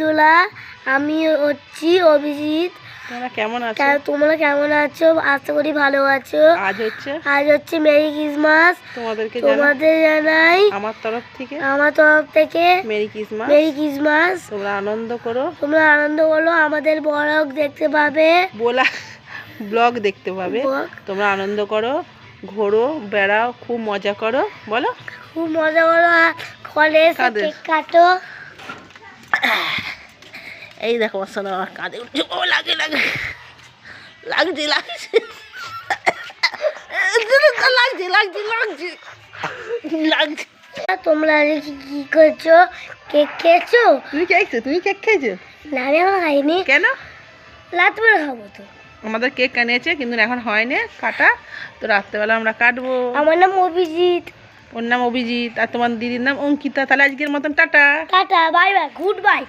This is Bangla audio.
বন্ধুরা, আমি হচ্ছি অভিজিৎ। তোমরা কেমন আছো? আশা করি ভালো আছো। আজ হচ্ছে মেরি ক্রিসমাস। তোমাদের জানাই আমার তরফ থেকে মেরি ক্রিসমাস। তোমরা আনন্দ করো। আমাদের ব্লগ দেখতে পাবে। তোমরা আনন্দ করো, ঘোরো, বেড়াও, খুব মজা করো। বলো, খুব মজা করো। কেক কাটো। এই দেখো আমার কাঁধে উঠছে। ও লাগে লাগছে তোমরা কি করছো? কেক খেয়েছো? তুমি কেক খেয়েছো? না, আমি এখন খাইনি। কেন? রাত্রে খাবো তো। আমাদের কেক কানিয়েছে কিন্তু এখন হয়নি কাটা, তো রাত্রেবেলা আমরা কাটবো। আমার নাম অভিজিৎ। ওর নাম অভিজিৎ। আর তোমার দিদির নাম অঙ্কিতা। তাহলে আজকের মতন tata. Bye bye, good bye.